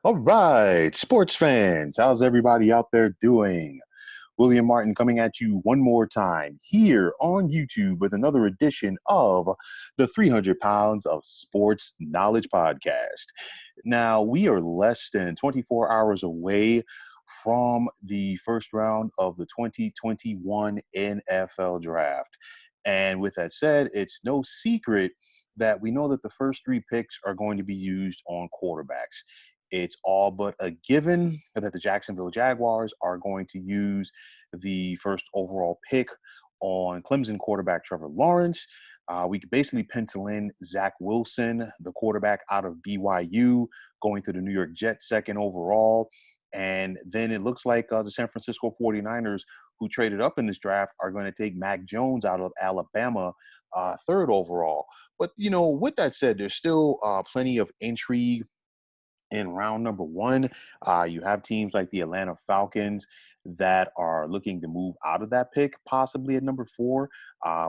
All right, sports fans, how's everybody out there doing? William Martin coming at you one more time here on YouTube with another edition of the 300 Pounds of Sports Knowledge Podcast. Now, we are less than 24 hours away from the first round of the 2021 NFL Draft. And with that said, it's no secret that we know that the first three picks are going to be used on quarterbacks. It's all but a given that the Jacksonville Jaguars are going to use the first overall pick on Clemson quarterback Trevor Lawrence. We could basically pencil in Zach Wilson, the quarterback out of BYU, going to the New York Jets second overall. And then it looks like the San Francisco 49ers, who traded up in this draft, are going to take Mac Jones out of Alabama third overall. But, with that said, there's still plenty of intrigue in round number one. You have teams like the Atlanta Falcons that are looking to move out of that pick, possibly at number four.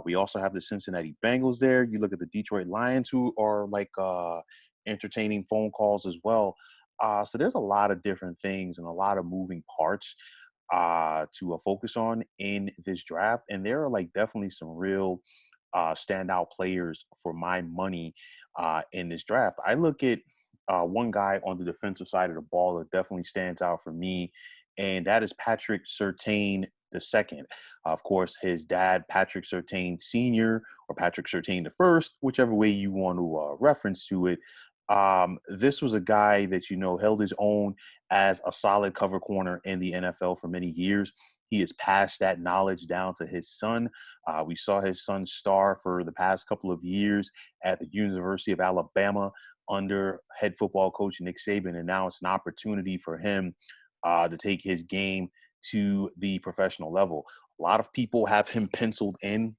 We also have the Cincinnati Bengals there. You look at the Detroit Lions, who are like entertaining phone calls as well. So there's a lot of different things and a lot of moving parts to focus on in this draft. And there are like definitely some real standout players for my money in this draft. I look at one guy on the defensive side of the ball that definitely stands out for me, and that is Patrick Surtain the second. Of course, his dad, Patrick Surtain Sr., or Patrick Surtain the first, whichever way you want to reference to it. This was a guy that, held his own as a solid cover corner in the NFL for many years. He has passed that knowledge down to his son. We saw his son star for the past couple of years at the University of Alabama under head football coach Nick Saban, and now it's an opportunity for him to take his game to the professional level. A lot of people have him penciled in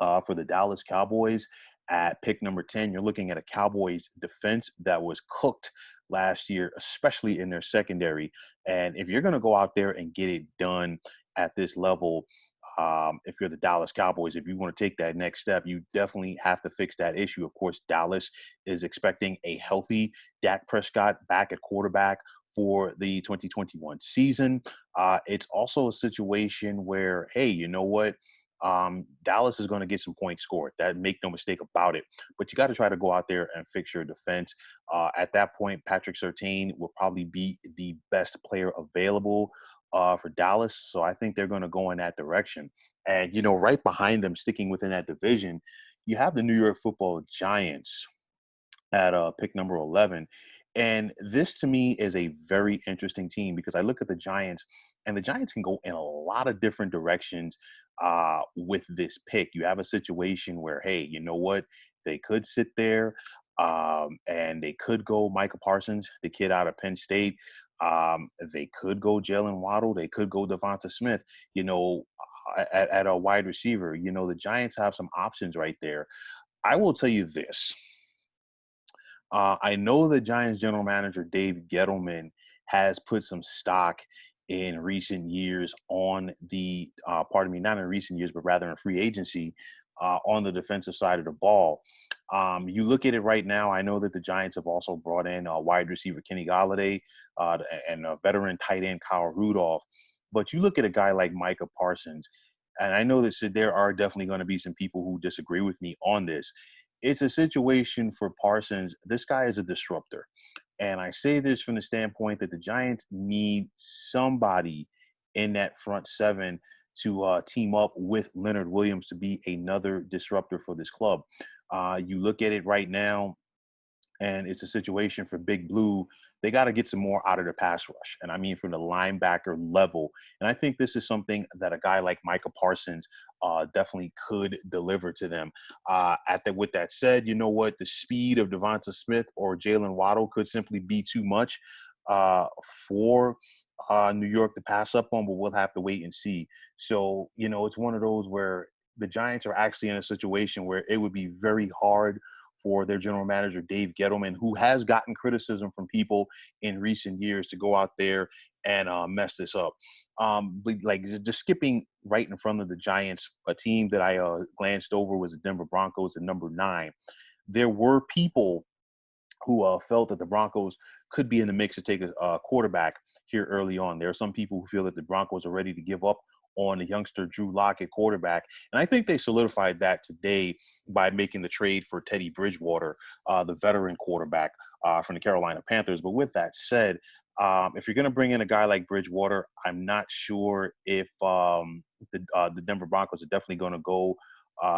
for the Dallas Cowboys at pick number 10. You're looking at a Cowboys defense that was cooked last year, especially in their secondary. And if you're going to go out there and get it done at this level, if you're the Dallas Cowboys, if you want to take that next step, you definitely have to fix that issue. Of course, Dallas is expecting a healthy Dak Prescott back at quarterback for the 2021 season. It's also a situation where, hey, you know what? Dallas is going to get some points scored. That make no mistake about it. But you got to try to go out there and fix your defense. At that point, Patrick Surtain will probably be the best player available for Dallas. So I think they're going to go in that direction. And right behind them, sticking within that division, you have the New York Football Giants at pick number 11. And this to me is a very interesting team because I look at the Giants, and the Giants can go in a lot of different directions with this pick. You have a situation where, hey, you know what? They could sit there and they could go Micah Parsons, the kid out of Penn State. They could go Jalen Waddle. They could go Devonta Smith, at a wide receiver. The Giants have some options right there. I will tell you this. I know the Giants general manager Dave Gettleman has put some stock in recent years on pardon me, not in recent years, but rather in free agency on the defensive side of the ball. You look at it right now. I know that the Giants have also brought in wide receiver Kenny Galladay and a veteran tight end Kyle Rudolph. But you look at a guy like Micah Parsons, and I know that there are definitely going to be some people who disagree with me on this. It's a situation for Parsons. This guy is a disruptor. And I say this from the standpoint that the Giants need somebody in that front seven to team up with Leonard Williams to be another disruptor for this club. You look at it right now, and it's a situation for Big Blue. They got to get some more out of the pass rush. And I mean, from the linebacker level. And I think this is something that a guy like Micah Parsons definitely could deliver to them. With that said, you know what? The speed of Devonta Smith or Jalen Waddle could simply be too much for New York to pass up on, but we'll have to wait and see. So, it's one of those where the Giants are actually in a situation where it would be very hard for their general manager, Dave Gettleman, who has gotten criticism from people in recent years to go out there and mess this up. But like just skipping right in front of the Giants, a team that I glanced over was the Denver Broncos at number 9. There were people who felt that the Broncos could be in the mix to take a quarterback here early on. There are some people who feel that the Broncos are ready to give up on the youngster Drew Lock at quarterback. And I think they solidified that today by making the trade for Teddy Bridgewater, the veteran quarterback from the Carolina Panthers. But with that said, if you're going to bring in a guy like Bridgewater, I'm not sure if the Denver Broncos are definitely going to go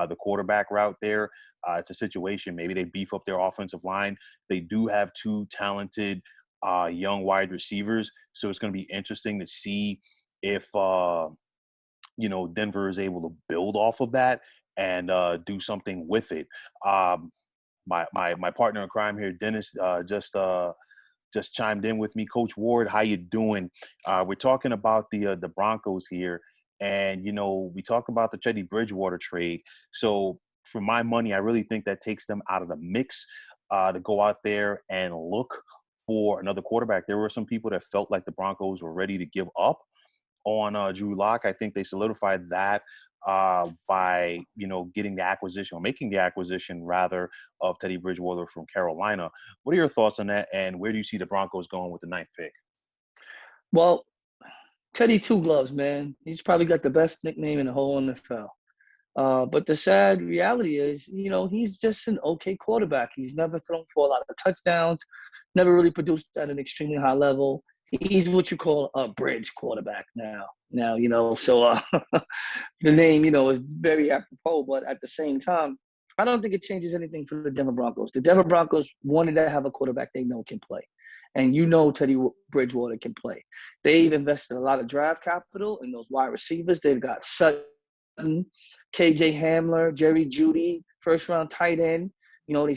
the quarterback route there. It's a situation. Maybe they beef up their offensive line. They do have two talented young wide receivers, so it's going to be interesting to see if Denver is able to build off of that and do something with it. Um, my partner in crime here, Dennis, just chimed in with me. Coach Ward, how you doing? We're talking about the Broncos here, and we talk about the Teddy Bridgewater trade. So for my money, I really think that takes them out of the mix to go out there and look for another quarterback. There were some people that felt like the Broncos were ready to give up on Drew Lock. I think they solidified that by getting the acquisition, or making the acquisition rather, of Teddy Bridgewater from Carolina. What are your thoughts on that, and where do you see the Broncos going with the ninth pick? Well, Teddy Two Gloves, man. He's probably got the best nickname in the whole NFL. But the sad reality is, he's just an okay quarterback. He's never thrown for a lot of touchdowns, never really produced at an extremely high level. He's what you call a bridge quarterback now. So the name, is very apropos, but at the same time, I don't think it changes anything for the Denver Broncos. The Denver Broncos wanted to have a quarterback they know can play. And Teddy Bridgewater can play. They've invested a lot of draft capital in those wide receivers. They've got Sutton, KJ Hamler, Jerry Jeudy, first-round tight end. They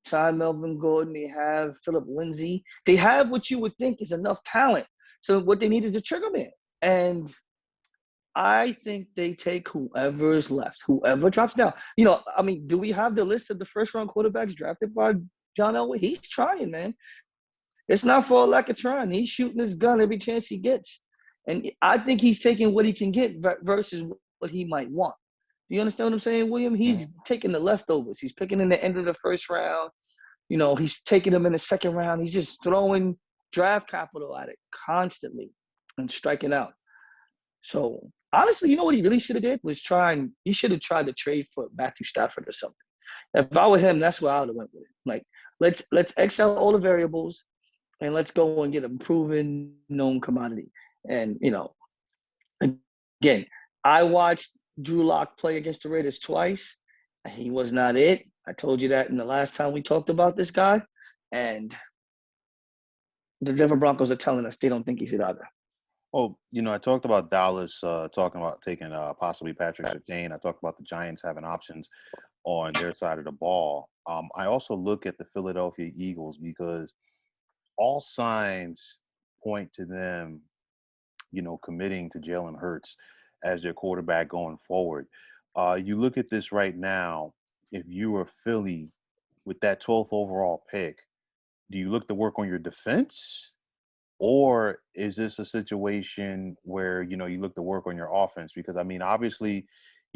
signed Melvin Gordon. They have Philip Lindsay. They have what you would think is enough talent. So what they need is a trigger man. And I think they take whoever is left, whoever drops down. Do we have the list of the first-round quarterbacks drafted by John Elway? He's trying, man. It's not for a lack of trying. He's shooting his gun every chance he gets. And I think he's taking what he can get versus what he might want. Do you understand what I'm saying, William? He's taking the leftovers. He's picking in the end of the first round. He's taking them in the second round. He's just throwing draft capital at it constantly and striking out. So, honestly, what he really should have did was he should have tried to trade for Matthew Stafford or something. If I were him, that's where I would have went with it. Like, let's excel all the variables, and let's go and get a proven, known commodity. And, again, I watched Drew Lock play against the Raiders twice. He was not it. I told you that in the last time we talked about this guy. And the Denver Broncos are telling us they don't think he's it either. Oh, I talked about Dallas talking about taking possibly Patrick Surtain. I talked about the Giants having options on their side of the ball. I also look at the Philadelphia Eagles because all signs point to them, committing to Jalen Hurts as their quarterback going forward. You look at this right now, if you were Philly with that 12th overall pick, do you look to work on your defense? Or is this a situation where, you look to work on your offense? Because, obviously,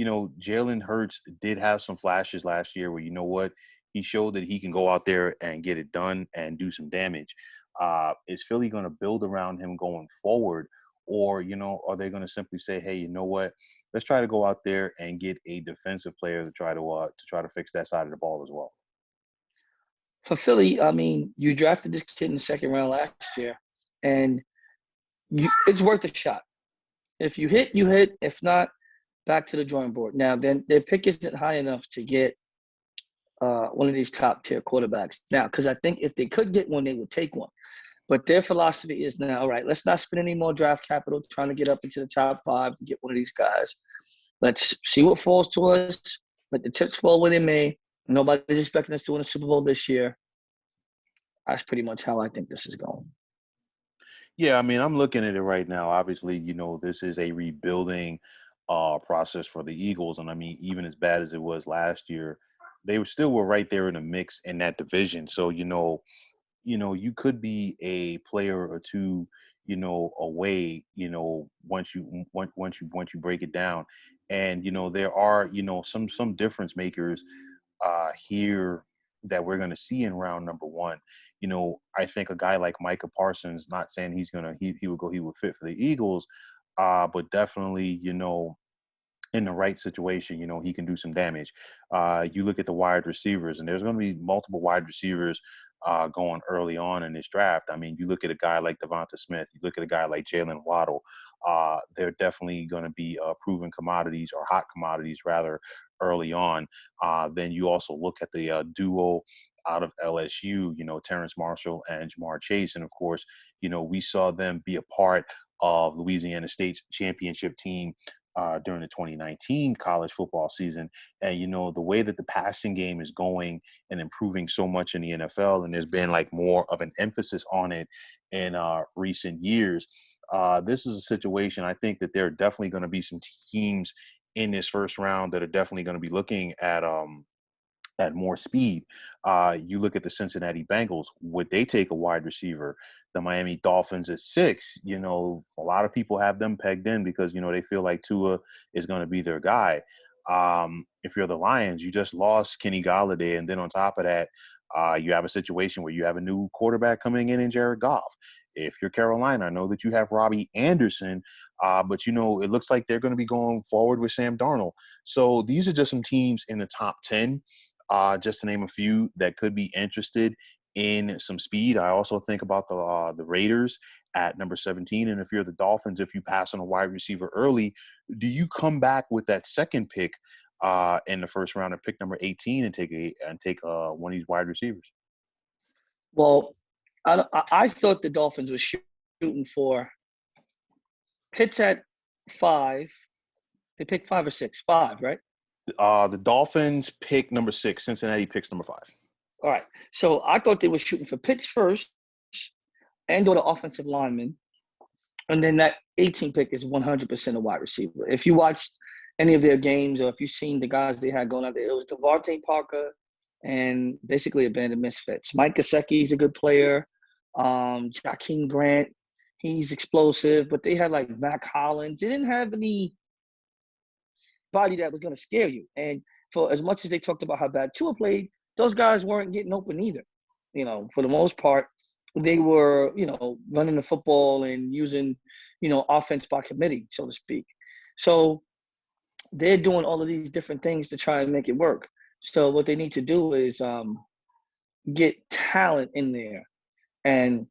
Jalen Hurts did have some flashes last year where, he showed that he can go out there and get it done and do some damage. Is Philly going to build around him going forward? Or, are they going to simply say, hey, you know what? Let's try to go out there and get a defensive player to try to fix that side of the ball as well. For Philly, you drafted this kid in the second round last year, and it's worth a shot. If you hit, you hit. If not, back to the drawing board. Now, then their pick isn't high enough to get one of these top-tier quarterbacks. Now, because I think if they could get one, they would take one. But their philosophy is now, all right, let's not spend any more draft capital trying to get up into the top 5 to get one of these guys. Let's see what falls to us. Let the chips fall where they may. Nobody's expecting us to win a Super Bowl this year. That's pretty much how I think this is going. Yeah, I'm looking at it right now. Obviously, this is a rebuilding process for the Eagles. And even as bad as it was last year, they were right there in the mix in that division. So, you could be a player or two, away, once you break it down. And, there are, some difference makers here that we're going to see in round number one. I think a guy like Micah Parsons, not saying he would fit for the Eagles, but definitely, in the right situation, he can do some damage. You look at the wide receivers, and there's going to be multiple wide receivers going early on in this draft. I mean, you look at a guy like Devonta Smith, you look at a guy like Jalen Waddle. They're definitely going to be proven commodities, or hot commodities rather, early on. Then you also look at the duo out of LSU, Terrence Marshall and Jamar Chase. And of course, we saw them be a part of Louisiana State's championship team during the 2019 college football season. And, the way that the passing game is going and improving so much in the NFL, and there's been like more of an emphasis on it in recent years, this is a situation. I think that there are definitely going to be some teams in this first round that are definitely going to be looking at more speed. You look at the Cincinnati Bengals. Would they take a wide receiver? The Miami Dolphins at 6. A lot of people have them pegged in because they feel like Tua is going to be their guy. If you're the Lions, you just lost Kenny Galladay, and then on top of that, you have a situation where you have a new quarterback coming in Jared Goff. If you're Carolina, I know that you have Robbie Anderson, but it looks like they're going to be going forward with Sam Darnold. So these are just some teams in the top 10, just to name a few, that could be interested in some speed. I also think about the Raiders at number 17. And if you're the Dolphins, if you pass on a wide receiver early, do you come back with that second pick in the first round and pick number 18 and take one of these wide receivers? Well, I thought the Dolphins were shooting for Pitts at 5. They picked 5 or 6. 5, right? The Dolphins pick number 6. Cincinnati picks number 5. All right. So I thought they were shooting for Pitts first and/or the offensive lineman. And then that 18 pick is 100% a wide receiver. If you watched any of their games, or if you've seen the guys they had going out there, it was DeVante Parker and basically a band of misfits. Mike Gesicki is a good player. Jakeem Grant, he's explosive. But they had like Mac Hollins. They didn't have any body that was going to scare you. And for as much as they talked about how bad Tua played, those guys weren't getting open either. For the most part, they were, running the football and using, offense by committee, so to speak. So they're doing all of these different things to try and make it work. So what they need to do is get talent in there. And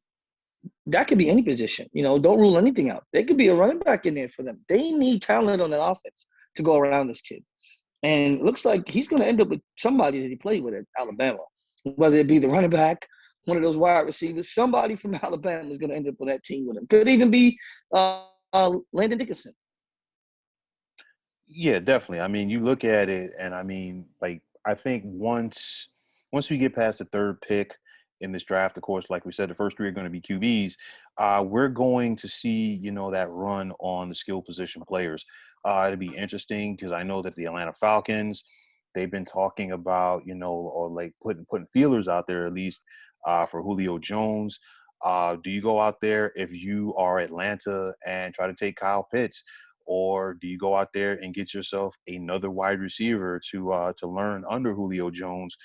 that could be any position. Don't rule anything out. There could be a running back in there for them. They need talent on that offense to go around this kid. And it looks like he's going to end up with somebody that he played with at Alabama, whether it be the running back, one of those wide receivers. Somebody from Alabama is going to end up on that team with him. Could even be Landon Dickinson. Yeah, definitely. I mean, you look at it, and I mean, like, I think once we get past the third pick in this draft, of course, like we said, the first 3 are going to be QBs. We're going to see, that run on the skill position players. It'll be interesting because I know that the Atlanta Falcons, they've been talking about, or like putting feelers out there at least for Julio Jones. Do you go out there if you are Atlanta and try to take Kyle Pitts? Or do you go out there and get yourself another wide receiver to learn under Julio Jones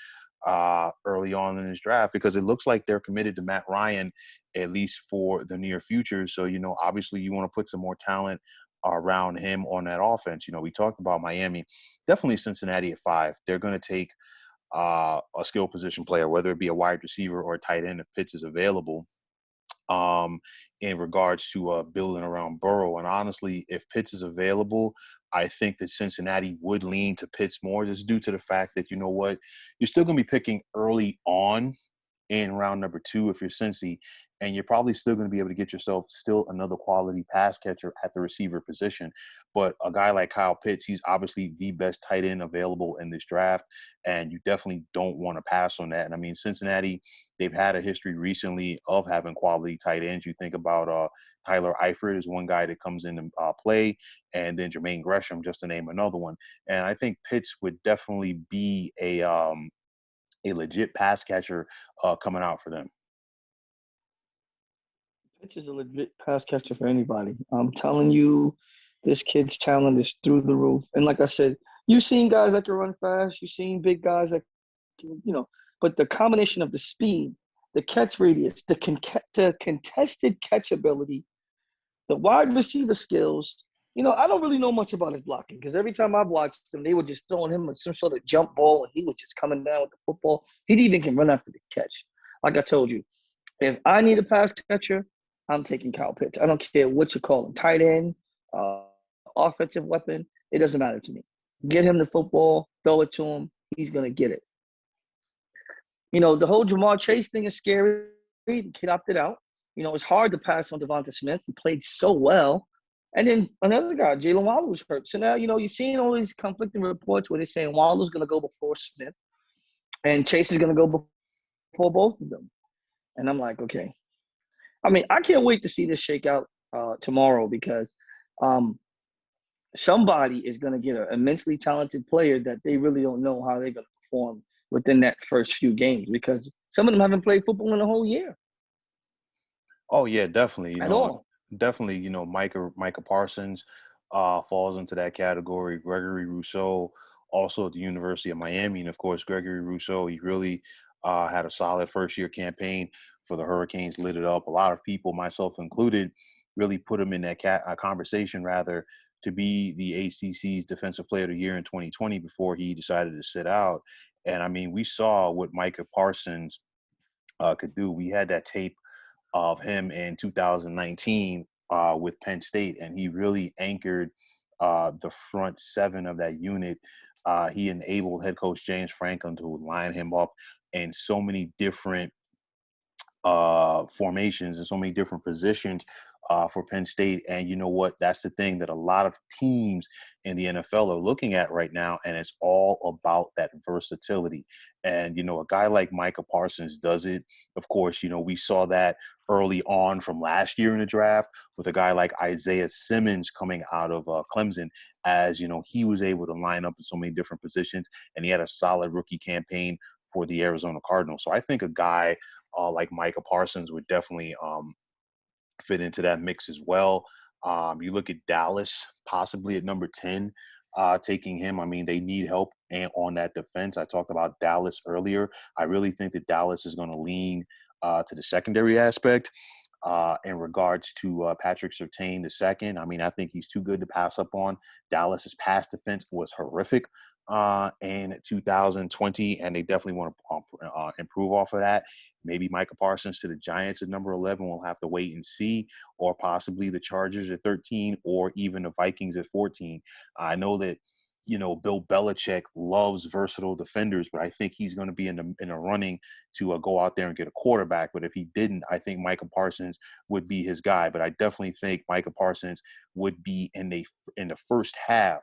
early on in his draft? Because it looks like they're committed to Matt Ryan, at least for the near future. So, obviously you want to put some more talent around him on that offense. We talked about Miami, definitely Cincinnati at 5. They're going to take a skill position player, whether it be a wide receiver or a tight end if Pitts is available. In regards to building around Burrow. And honestly, if Pitts is available, I think that Cincinnati would lean to Pitts more, just due to the fact that, you're still going to be picking early on in round number 2 if you're Cincy, and you're probably still going to be able to get yourself still another quality pass catcher at the receiver position. But a guy like Kyle Pitts, he's obviously the best tight end available in this draft, and you definitely don't want to pass on that. And I mean, Cincinnati, they've had a history recently of having quality tight ends. You think about Tyler Eifert is one guy that comes in and play, and then Jermaine Gresham, just to name another one. And I think Pitts would definitely be a legit pass catcher coming out for them. Pitts is a legit pass catcher for anybody. I'm telling you, this kid's talent is through the roof. And like I said, you've seen guys that can run fast. You've seen big guys that can, but the combination of the speed, the catch radius, the contested catch ability, the wide receiver skills. I don't really know much about his blocking because every time I've watched him, they were just throwing him some sort of jump ball, and he was just coming down with the football. He even can run after the catch. Like I told you, if I need a pass catcher, I'm taking Kyle Pitts. I don't care what you call him, tight end, offensive weapon. It doesn't matter to me. Get him the football, throw it to him. He's going to get it. The whole Jamar Chase thing is scary. The kid opted out. It's hard to pass on Devonta Smith. He played so well. And then another guy, Jalen Waddle, was hurt. So now, you're seeing all these conflicting reports where they're saying Waddle's going to go before Smith and Chase is going to go before both of them. And I'm like, okay. I mean, I can't wait to see this shake out tomorrow because somebody is going to get an immensely talented player that they really don't know how they're going to perform within that first few games because some of them haven't played football in a whole year. Oh yeah, definitely. At all. Definitely. Micah Parsons falls into that category. Gregory Rousseau, also at the University of Miami, and of course Gregory Rousseau. He really had a solid first-year campaign for the Hurricanes. Lit it up. A lot of people, myself included, really put him in that conversation rather to be the ACC's Defensive Player of the Year in 2020 before he decided to sit out. And I mean, we saw what Micah Parsons could do. We had that tape of him in 2019 with Penn State, and he really anchored the front seven of that unit. He enabled head coach James Franklin to line him up in so many different formations and so many different positions for Penn State. And you know what? That's the thing that a lot of teams in the NFL are looking at right now, and it's all about that versatility. And, a guy like Micah Parsons does it. Of course, we saw that early on from last year in the draft with a guy like Isaiah Simmons coming out of Clemson, as, he was able to line up in so many different positions, and he had a solid rookie campaign for the Arizona Cardinals. So I think a guy like Micah Parsons would definitely fit into that mix as well. You look at Dallas, possibly at number 10, taking him. I mean, they need help on that defense. I talked about Dallas earlier. I really think that Dallas is going to lean to the secondary aspect in regards to Patrick Surtain II. I mean, I think he's too good to pass up on. Dallas's pass defense was horrific in 2020, and they definitely want to improve off of that. Maybe Micah Parsons to the Giants at number 11. We'll have to wait and see, or possibly the Chargers at 13, or even the Vikings at 14. I know that Bill Belichick loves versatile defenders, but I think he's going to be in the running to go out there and get a quarterback. But if he didn't, I think Micah Parsons would be his guy. But I definitely think Micah Parsons would be in the first half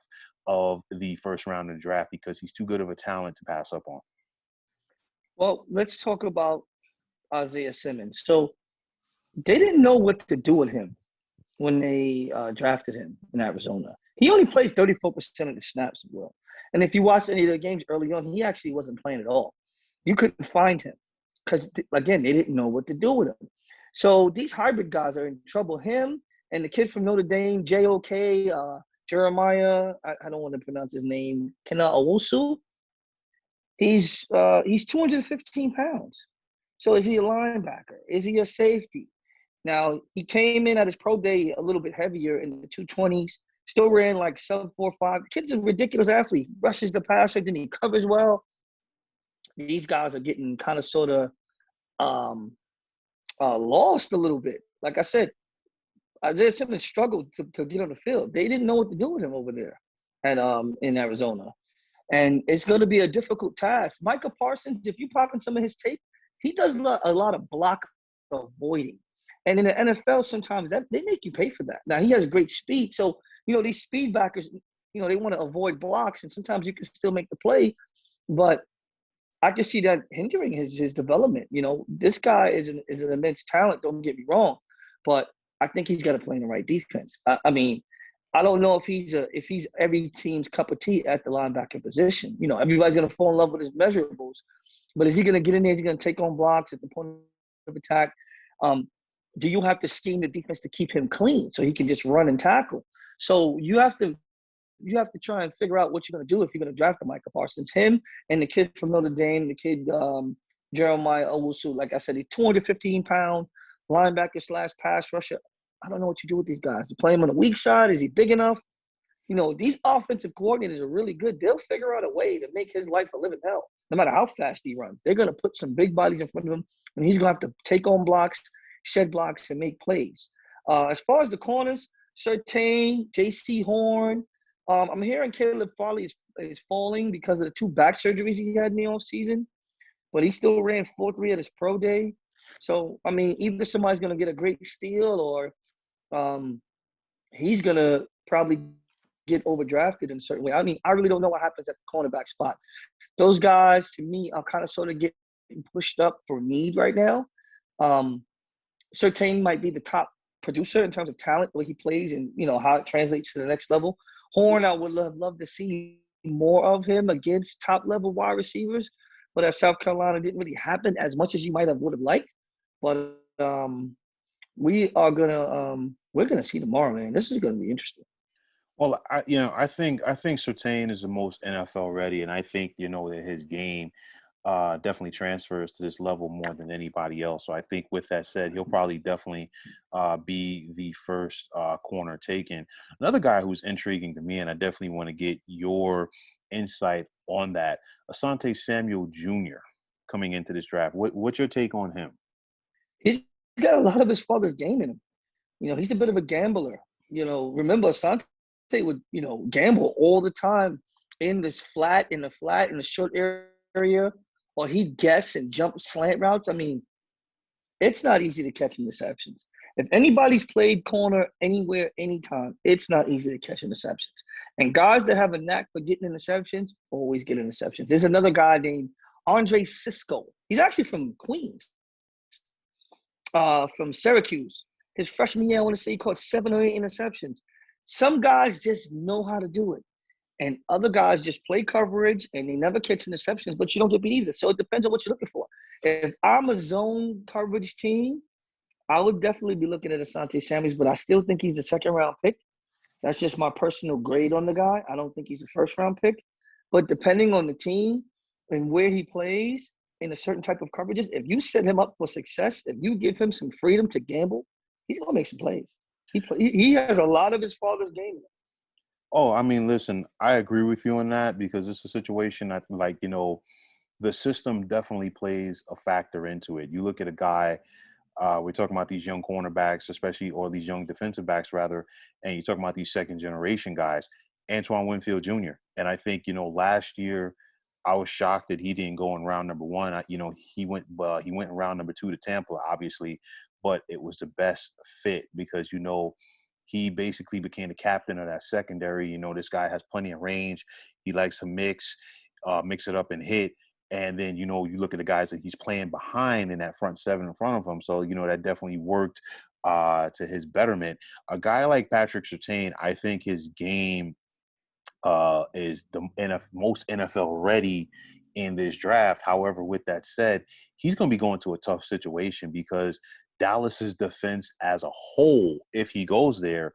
of the first round of the draft because he's too good of a talent to pass up on. Well, let's talk about Isaiah Simmons. So they didn't know what to do with him when they drafted him in Arizona. He only played 34% of the snaps as well. And if you watch any of the games early on, he actually wasn't playing at all. You couldn't find him because, again, they didn't know what to do with him. So these hybrid guys are in trouble. Him and the kid from Notre Dame, J.O.K., Jeremiah, I don't want to pronounce his name, Kena Owusu. He's 215 pounds. So is he a linebacker? Is he a safety? Now, he came in at his pro day a little bit heavier in the 220s, still ran like sub 4.5. The kid's a ridiculous athlete. He rushes the passer, then he covers well. These guys are getting kind of sort of lost a little bit. Like I said, Isaiah Simmons struggled to get on the field. They didn't know what to do with him over there in Arizona. And it's going to be a difficult task. Micah Parsons, if you pop in some of his tape, he does a lot of block avoiding. And in the NFL, sometimes they make you pay for that. Now, he has great speed. So, these speed backers, they want to avoid blocks. And sometimes you can still make the play. But I can see that hindering his development. This guy is an immense talent. Don't get me wrong. But I think he's got to play in the right defense. I mean, I don't know if he's every team's cup of tea at the linebacker position. Everybody's going to fall in love with his measurables. But is he going to get in there? Is he going to take on blocks at the point of attack? Do you have to scheme the defense to keep him clean so he can just run and tackle? So you have to try and figure out what you're going to do if you're going to draft a Micah Parsons. Him and the kid from Notre Dame, the kid Jeremiah Owusu. Like I said, he's 215-pound linebacker slash pass rusher. I don't know what you do with these guys. You play him on the weak side. Is he big enough? You know, these offensive coordinators are really good. They'll figure out a way to make his life a living hell, no matter how fast he runs. They're going to put some big bodies in front of him, and he's going to have to take on blocks, shed blocks, and make plays. As far as the corners, Surtain, J.C. Horn, I'm hearing Caleb Farley is falling because of the 2 back surgeries he had in the offseason, but he still ran 4.3 at his pro day. So, I mean, either somebody's going to get a great steal or he's going to probably get overdrafted in a certain way. I mean, I really don't know what happens at the cornerback spot. Those guys, to me, are kind of sort of getting pushed up for need right now. Surtain might be the top producer in terms of talent, the way he plays and, you know, how it translates to the next level. Horn, I would love to see more of him against top-level wide receivers, but at South Carolina, it didn't really happen as much as you might have would have liked. But we're gonna see tomorrow, man. This is gonna be interesting. Well, I think Surtain is the most NFL ready, and I think that his game definitely transfers to this level more than anybody else. So I think with that said, he'll probably definitely be the first corner taken. Another guy who's intriguing to me, and I definitely want to get your insight on that, Asante Samuel Jr. coming into this draft. What's your take on him? He's got a lot of his father's game in him. You know, he's a bit of a gambler. You know, remember Asante would, you know, gamble all the time in the short area, or he'd guess and jump slant routes. I mean, it's not easy to catch interceptions. If anybody's played corner anywhere, anytime, it's not easy to catch interceptions. And guys that have a knack for getting interceptions always get interceptions. There's another guy named Andre Cisco. He's actually from Queens, from Syracuse. His freshman year, I want to say he caught 7 or 8 interceptions. Some guys just know how to do it. And other guys just play coverage and they never catch interceptions, but you don't get beat either. So it depends on what you're looking for. If I'm a zone coverage team, I would definitely be looking at Asante Samuels, but I still think he's a second-round pick. That's just my personal grade on the guy. I don't think he's a first-round pick. But depending on the team and where he plays in a certain type of coverages, if you set him up for success, if you give him some freedom to gamble, he's going to make some plays. He has a lot of his father's game. Oh, I mean, listen, I agree with you on that because it's a situation that, like, the system definitely plays a factor into it. You look at a guy, we're talking about these young cornerbacks, especially, or these young defensive backs, rather, and you're talking about these second-generation guys, Antoine Winfield Jr. And I think, last year, I was shocked that he didn't go in round number 1. He went in round number 2 to Tampa, obviously, but it was the best fit because, he basically became the captain of that secondary. This guy has plenty of range. He likes to mix it up and hit. And then, you look at the guys that he's playing behind in that front 7 in front of him. So, that definitely worked to his betterment. A guy like Patrick Surtain, I think his game is the most NFL ready in this draft. However, with that said, he's going to be going to a tough situation because Dallas's defense as a whole, if he goes there,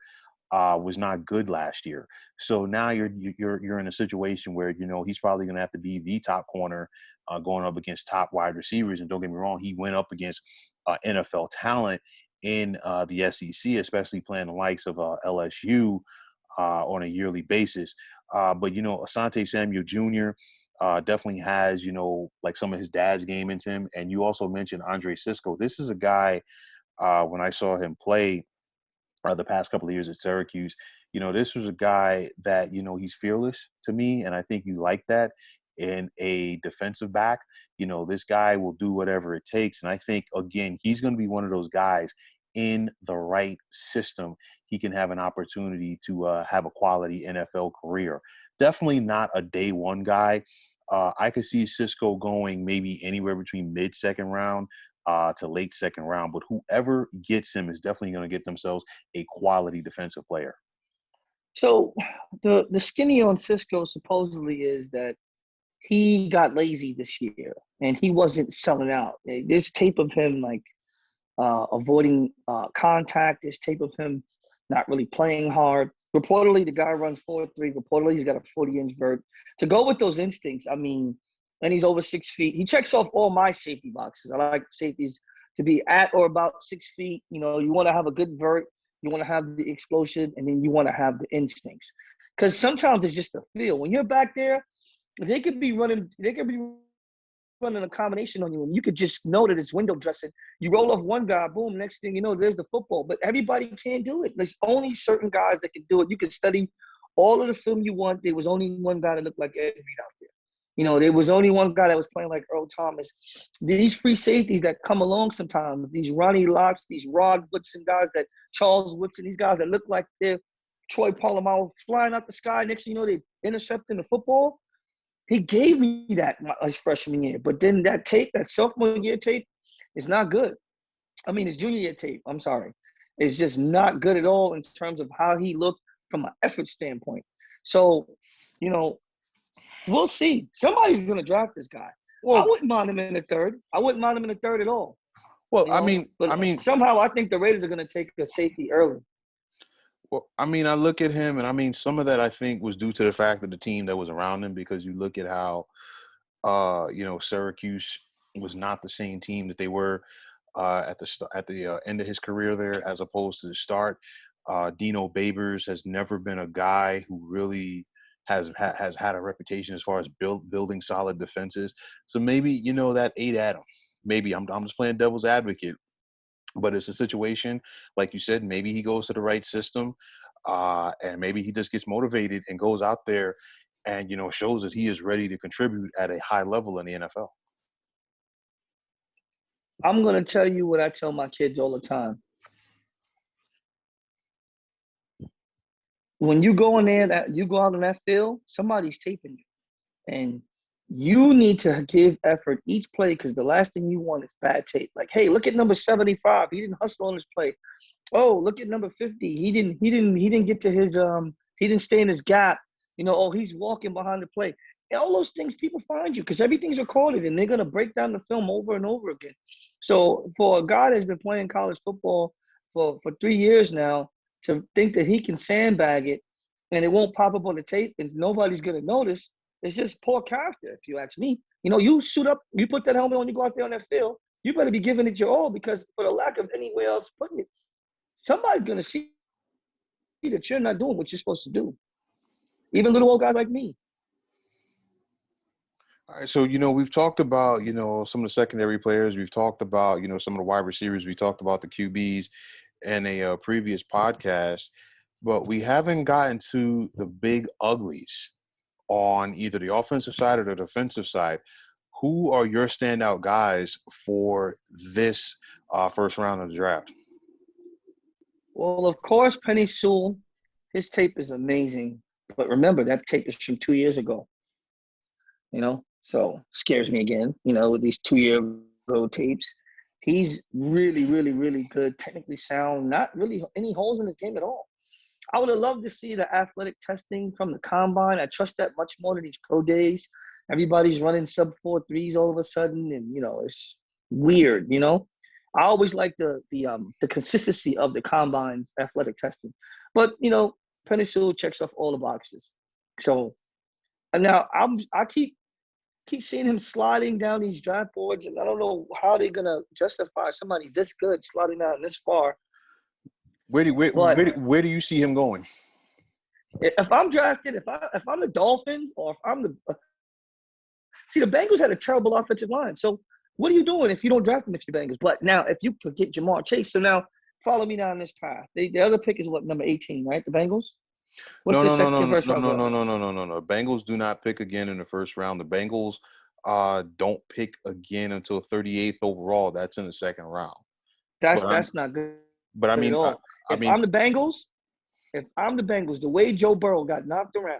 was not good last year. So now you're in a situation where he's probably going to have to be the top corner going up against top wide receivers. And don't get me wrong, he went up against NFL talent in the SEC, especially playing the likes of LSU on a yearly basis. But Asante Samuel Jr. Definitely has, like some of his dad's game into him. And you also mentioned Andre Cisco. This is a guy, when I saw him play the past couple of years at Syracuse, this was a guy that, he's fearless to me. And I think you like that in a defensive back. This guy will do whatever it takes. And I think, again, he's going to be one of those guys in the right system. He can have an opportunity to have a quality NFL career. Definitely not a day one guy. I could see Cisco going maybe anywhere between mid-second round to late second round, but whoever gets him is definitely going to get themselves a quality defensive player. So the skinny on Cisco supposedly is that he got lazy this year and he wasn't selling out. There's tape of him avoiding contact. There's tape of him not really playing hard. Reportedly, the guy runs 4.3. Reportedly, he's got a 40-inch vert. To go with those instincts, I mean, and he's over 6 feet. He checks off all my safety boxes. I like safeties to be at or about 6 feet. You know, you want to have a good vert, you want to have the explosion, and then you want to have the instincts. Because sometimes it's just a feel. When you're back there, they could be running a combination on you, and you could just know that it's window dressing. You roll off one guy, boom, next thing you know, there's the football. But everybody can't do it. There's only certain guys that can do it. You can study all of the film you want. There was only one guy that looked like Ed Reed out there. You know, there was only one guy that was playing like Earl Thomas. These free safeties that come along sometimes, these Ronnie Locks, these Rod Woodson guys, that Charles Woodson, these guys that look like they're Troy Polamalu flying out the sky. Next thing you know, they intercepting the football. He gave me that my freshman year. But then that tape, that sophomore year tape, is not good. I mean, his junior year tape, I'm sorry. It's just not good at all in terms of how he looked from an effort standpoint. So, you know, we'll see. Somebody's going to draft this guy. Well, I wouldn't mind him in the third. I wouldn't mind him in the third at all. Well, you know? I mean, somehow I think the Raiders are going to take a safety early. Well, I mean, I look at him, and I mean, some of that I think was due to the fact of the team that was around him. Because you look at how, Syracuse was not the same team that they were at the end of his career there, as opposed to the start. Dino Babers has never been a guy who really has had a reputation as far as building solid defenses. So maybe that ate at him. Maybe I'm just playing devil's advocate. But it's a situation, like you said, maybe he goes to the right system, and maybe he just gets motivated and goes out there and, shows that he is ready to contribute at a high level in the NFL. I'm going to tell you what I tell my kids all the time. When you go in there, you go out in that field, somebody's taping you. And you need to give effort each play, because the last thing you want is bad tape. Like, hey, look at number 75. He didn't hustle on his play. Oh, look at number 50. He didn't get to his he didn't stay in his gap. He's walking behind the play. And all those things people find you, because everything's recorded and they're gonna break down the film over and over again. So for a guy that's been playing college football for 3 years now, to think that he can sandbag it and it won't pop up on the tape and nobody's gonna notice, it's just poor character, if you ask me. You suit up, you put that helmet on, you go out there on that field, you better be giving it your all, because for the lack of anywhere else putting it, somebody's going to see that you're not doing what you're supposed to do. Even little old guys like me. All right, so, we've talked about, some of the secondary players. We've talked about, some of the wide receivers. We talked about the QBs in a previous podcast. But we haven't gotten to the big uglies on either the offensive side or the defensive side. Who are your standout guys for this first round of the draft? Well, of course, Penei Sewell. His tape is amazing. But remember, that tape is from 2 years ago. So scares me again, with these 2-year-ago tapes. He's really, really, really good, technically sound, not really any holes in his game at all. I would have loved to see the athletic testing from the combine. I trust that much more than these pro days. Everybody's running sub-4 threes all of a sudden, and it's weird. I always like the consistency of the combine's athletic testing. But Penei Sewell checks off all the boxes. So, and now I keep seeing him sliding down these draft boards, and I don't know how they're gonna justify somebody this good sliding down this far. Where do you see him going? If I'm drafted, if I'm the Dolphins, or if I'm the Bengals had a terrible offensive line. So what are you doing if you don't draft them if you're Bengals? But now if you get Jamar Chase, so now follow me down this path. The other pick is what, number 18, right? The Bengals. No. Bengals do not pick again in the first round. The Bengals don't pick again until 38th overall. That's in the second round. That's not good. But I mean, if I'm the Bengals, the way Joe Burrow got knocked around,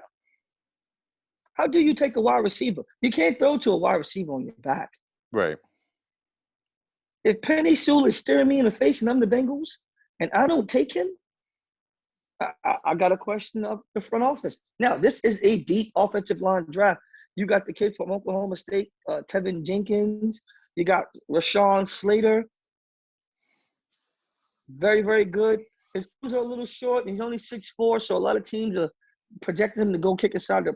how do you take a wide receiver? You can't throw to a wide receiver on your back. Right. If Penei Sewell is staring me in the face and I'm the Bengals and I don't take him, I got a question of the front office. Now, this is a deep offensive line draft. You got the kid from Oklahoma State, Tevin Jenkins. You got Rashawn Slater. Very, very good. His arms are a little short, and he's only 6'4", so a lot of teams are projecting him to go kick inside to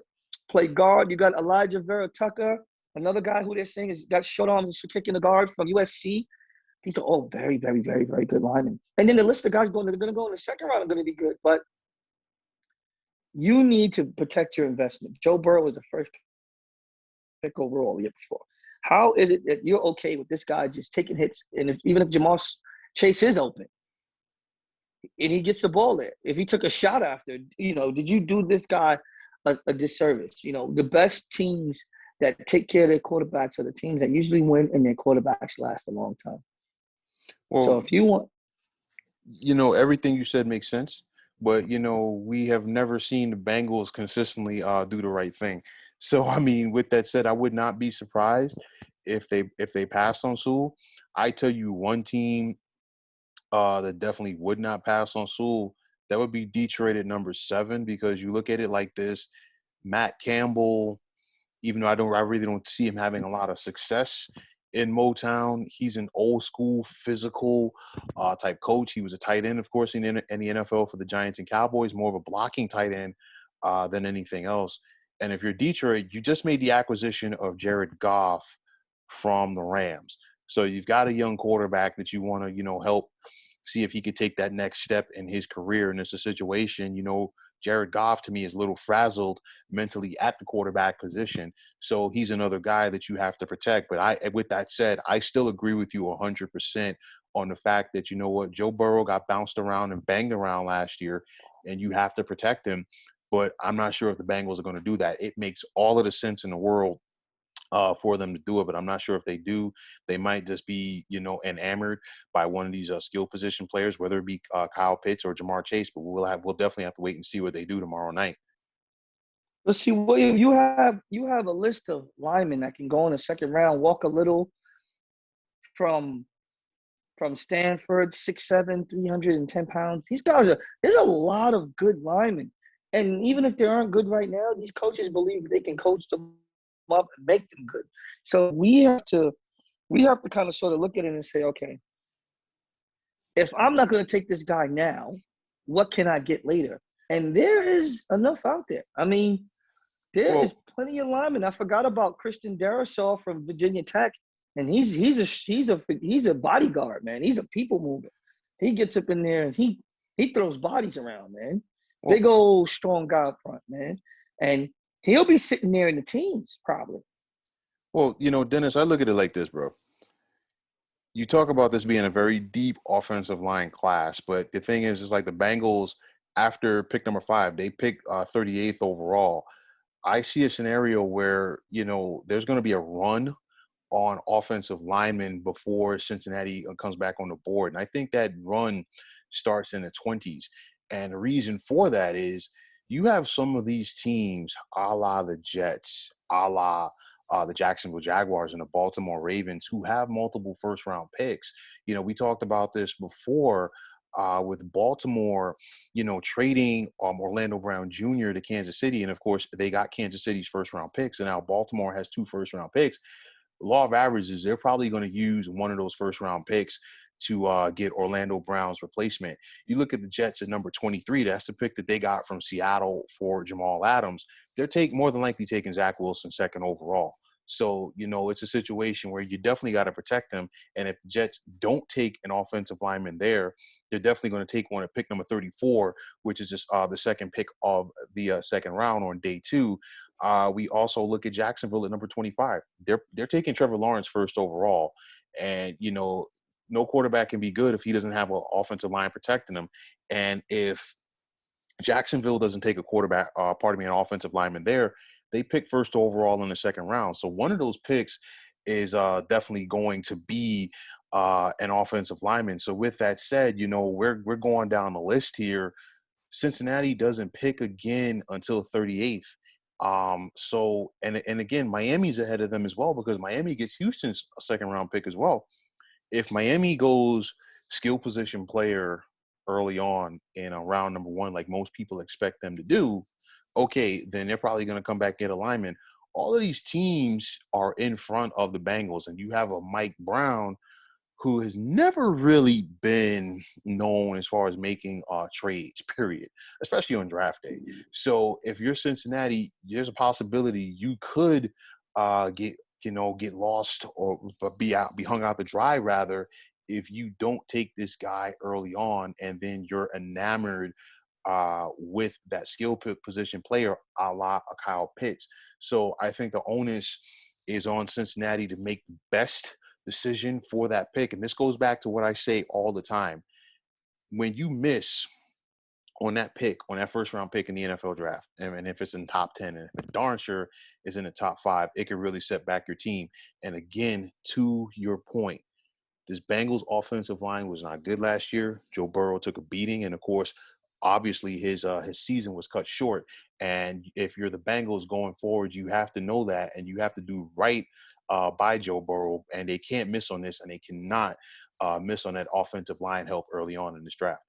play guard. You got Elijah Vera Tucker, Another guy who they're saying has got short arms for kicking the guard from USC. He's very, very, very, very good lineman. And then the list of guys they're going to go in the second round are going to be good. But you need to protect your investment. Joe Burrow was the first pick overall the year before. How is it that you're okay with this guy just taking hits? And even if Jamar Chase is open and he gets the ball there, if he took a shot after, did you do this guy a disservice? The best teams that take care of their quarterbacks are the teams that usually win and their quarterbacks last a long time. Well, so if you want, everything you said makes sense, but we have never seen the Bengals consistently do the right thing. So I mean, with that said, I would not be surprised if they passed on Sewell. I tell you, one team that definitely would not pass on Sewell, that would be Detroit at number 7, because you look at it like this: Matt Campbell, even though I really don't see him having a lot of success in Motown, he's an old school physical type coach. He was a tight end, of course, in the NFL for the Giants and Cowboys, more of a blocking tight end than anything else. And if you're Detroit, you just made the acquisition of Jared Goff from the Rams. So you've got a young quarterback that you want to, help see if he could take that next step in his career. And it's a situation, Jared Goff to me is a little frazzled mentally at the quarterback position. So he's another guy that you have to protect. But with that said, I still agree with you 100% on the fact that, Joe Burrow got bounced around and banged around last year, and you have to protect him. But I'm not sure if the Bengals are going to do that. It makes all of the sense in the world for them to do it, but I'm not sure if they do. They might just be, enamored by one of these skill position players, whether it be Kyle Pitts or Jamar Chase. But we'll definitely have to wait and see what they do tomorrow night. Let's see, William. You have a list of linemen that can go in the second round, walk a little from Stanford, 6'7", 310 pounds. These guys there's a lot of good linemen. And even if they aren't good right now, these coaches believe they can coach them up and make them good. So we have to kind of sort of look at it and say, okay, if I'm not going to take this guy now, what can I get later? And there is enough out there. I mean, there is plenty of linemen. I forgot about Christian Darrisaw from Virginia Tech, and he's a bodyguard, man. He's a people mover. He gets up in there and he throws bodies around, man. Big old strong guy up front, man. And he'll be sitting there in the teens probably. Well, Dennis, I look at it like this, bro. You talk about this being a very deep offensive line class, but the thing is like the Bengals, after pick number 5, they picked 38th overall. I see a scenario where, there's going to be a run on offensive linemen before Cincinnati comes back on the board. And I think that run starts in the 20s. And the reason for that is you have some of these teams, a la the Jets, a la the Jacksonville Jaguars and the Baltimore Ravens, who have multiple first-round picks. We talked about this before with Baltimore, trading Orlando Brown Jr. to Kansas City. And, of course, they got Kansas City's first-round picks. And now Baltimore has 2 first-round picks. Law of averages, they're probably going to use one of those first-round picks to get Orlando Brown's replacement. You look at the Jets at number 23. That's the pick that they got from Seattle for Jamal Adams. They're more than likely taking Zach Wilson 2nd overall. So, it's a situation where you definitely got to protect them. And if the Jets don't take an offensive lineman there, they're definitely going to take one at pick number 34, which is just the second pick of the second round on day 2. We also look at Jacksonville at number 25. They're taking Trevor Lawrence 1st overall. And, no quarterback can be good if he doesn't have an offensive line protecting him. And if Jacksonville doesn't take an offensive lineman there, they pick 1st overall in the 2nd round. So one of those picks is definitely going to be an offensive lineman. So with that said, we're going down the list here. Cincinnati doesn't pick again until 38th. So again, Miami's ahead of them as well, because Miami gets Houston's 2nd round pick as well. If Miami goes skill position player early on in round number 1, like most people expect them to do, okay, then they're probably going to come back and get a lineman. All of these teams are in front of the Bengals, and you have a Mike Brown who has never really been known as far as making trades, period, especially on draft day. So if you're Cincinnati, there's a possibility you could get get lost or be hung out to dry rather if you don't take this guy early on and then you're enamored with that skill position player a la a Kyle Pitts. So I think the onus is on Cincinnati to make the best decision for that pick. And this goes back to what I say all the time. When you miss on that pick, on that first round pick in the NFL draft, and if it's in top 10, and if it darn sure is in the top 5, it could really set back your team. And again, to your point, this Bengals offensive line was not good last year. Joe Burrow took a beating, and of course, obviously his season was cut short. And if you're the Bengals going forward, you have to know that, and you have to do right by Joe Burrow. And they can't miss on this, and they cannot miss on that offensive line help early on in this draft.